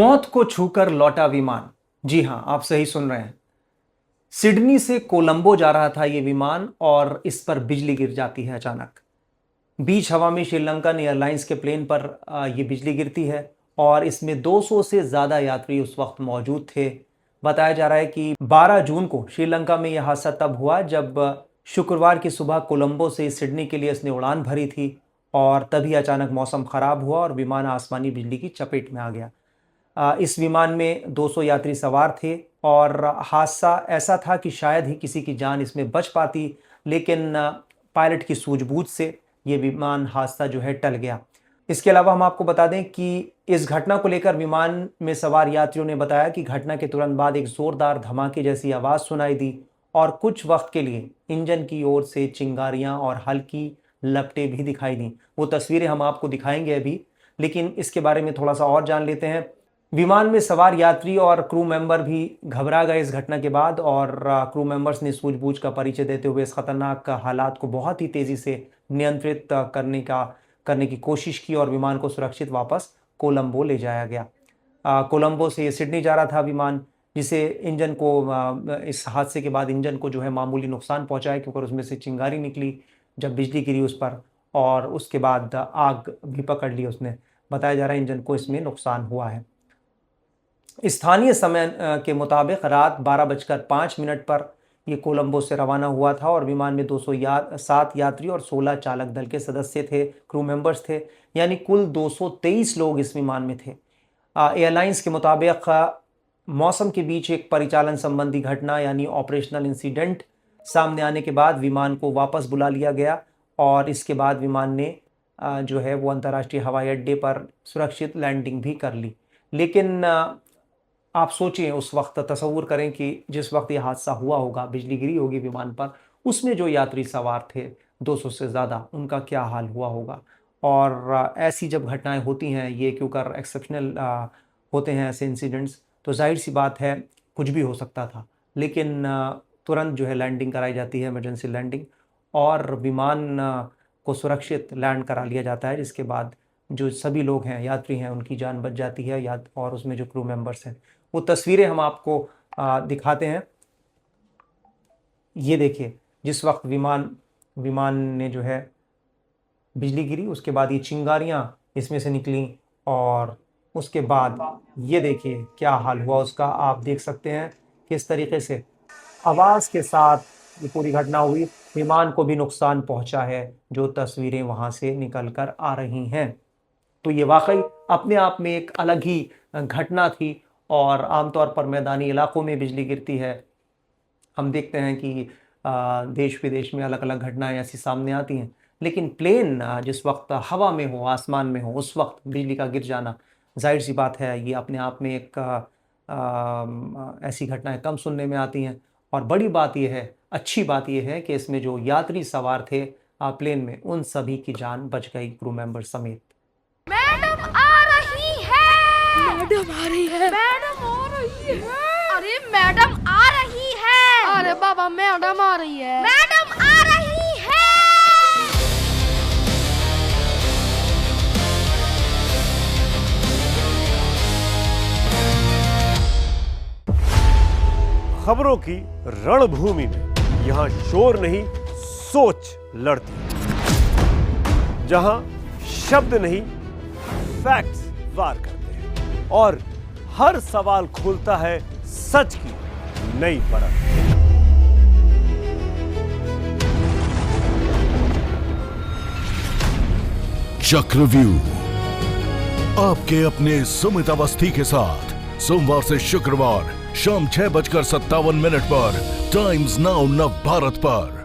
मौत को छूकर लौटा विमान। जी हां, आप सही सुन रहे हैं। सिडनी से कोलंबो जा रहा था यह विमान और इस पर बिजली गिर जाती है अचानक। बीच हवा में श्रीलंकन एयरलाइंस के प्लेन पर यह बिजली गिरती है और इसमें 200 से ज़्यादा यात्री उस वक्त मौजूद थे। बताया जा रहा है कि 12 जून को श्रीलंका में यह हादसा तब हुआ जब शुक्रवार की सुबह कोलंबो से सिडनी के लिए इसने उड़ान भरी थी और तभी अचानक मौसम ख़राब हुआ और विमान आसमानी बिजली की चपेट में आ गया। इस विमान में 200 यात्री सवार थे और हादसा ऐसा था कि शायद ही किसी की जान इसमें बच पाती, लेकिन पायलट की सूझबूझ से ये विमान हादसा जो है टल गया। इसके अलावा हम आपको बता दें कि इस घटना को लेकर विमान में सवार यात्रियों ने बताया कि घटना के तुरंत बाद एक ज़ोरदार धमाके जैसी आवाज़ सुनाई दी और कुछ वक्त के लिए इंजन की ओर से चिंगारियां और हल्की लपटें भी दिखाई दी। वो तस्वीरें हम आपको दिखाएंगे अभी, लेकिन इसके बारे में थोड़ा सा और जान लेते हैं। विमान में सवार यात्री और क्रू मेंबर भी घबरा गए इस घटना के बाद और क्रू मेंबर्स ने सूझबूझ का परिचय देते हुए इस खतरनाक हालात को बहुत ही तेज़ी से नियंत्रित करने की कोशिश की और विमान को सुरक्षित वापस कोलंबो ले जाया गया। कोलंबो से ये सिडनी जा रहा था विमान, जिसे इंजन को इस हादसे के बाद इंजन को जो है मामूली नुकसान पहुंचा है, क्योंकि उसमें से चिंगारी निकली जब बिजली गिरी उस पर और उसके बाद आग भी पकड़ ली उसने। बताया जा रहा है इंजन को इसमें नुकसान हुआ है। स्थानीय समय के मुताबिक रात 12:05 पर यह कोलंबो से रवाना हुआ था और विमान में 207 यात्री और 16 चालक दल के सदस्य थे, क्रू मेंबर्स थे, यानी कुल 223 लोग इस विमान में थे। एयरलाइंस के मुताबिक मौसम के बीच एक परिचालन संबंधी घटना यानी ऑपरेशनल इंसिडेंट सामने आने के बाद विमान को वापस बुला लिया गया और इसके बाद विमान ने जो है वो अंतर्राष्ट्रीय हवाई अड्डे पर सुरक्षित लैंडिंग भी कर ली। लेकिन आप सोचिए, उस वक्त तसव्वुर करें कि जिस वक्त ये हादसा हुआ होगा, बिजली गिरी होगी विमान पर, उसमें जो यात्री सवार थे 200 से ज़्यादा, उनका क्या हाल हुआ होगा। और ऐसी जब घटनाएं होती हैं, ये क्योंकि एक्सेप्शनल होते हैं ऐसे इंसिडेंट्स, तो जाहिर सी बात है कुछ भी हो सकता था। लेकिन तुरंत जो है लैंडिंग कराई जाती है, इमरजेंसी लैंडिंग, और विमान को सुरक्षित लैंड करा लिया जाता है, जिसके बाद जो सभी लोग हैं, यात्री हैं, उनकी जान बच जाती है और उसमें जो क्रू मेंबर्स हैं। वो तस्वीरें हम आपको दिखाते हैं। ये देखिए, जिस वक्त विमान ने जो है बिजली गिरी, उसके बाद ये चिंगारियां इसमें से निकली और उसके बाद ये देखिए क्या हाल हुआ उसका। आप देख सकते हैं किस तरीके से आवाज़ के साथ ये पूरी घटना हुई। विमान को भी नुकसान पहुंचा है, जो तस्वीरें वहां से निकल कर आ रही हैं। तो ये वाकई अपने आप में एक अलग ही घटना थी और आमतौर पर मैदानी इलाकों में बिजली गिरती है। हम देखते हैं कि देश विदेश में अलग अलग घटनाएं ऐसी सामने आती हैं, लेकिन प्लेन जिस वक्त हवा में हो, आसमान में हो, उस वक्त बिजली का गिर जाना, जाहिर सी बात है ये अपने आप में एक ऐसी घटनाएं कम सुनने में आती हैं। और बड़ी बात यह है, अच्छी बात यह है कि इसमें जो यात्री सवार थे प्लेन में, उन सभी की जान बच गई, क्रू मेंबर समेत। मैडम आ रही है। मैडम आ रही है। मैडम आ रही है। अरे मैडम आ रही है। अरे बाबा, मैडम आ रही है। मैडम आ रही है। खबरों की रणभूमि में यहाँ शोर नहीं, सोच लड़ती है। जहां शब्द नहीं, फैक्ट्स वार करते हैं और हर सवाल खोलता है सच की नई परत। चक्रव्यूह आपके अपने सुमित अवस्थी के साथ सोमवार से शुक्रवार शाम 6:57 पर टाइम्स नाउ नव भारत पर।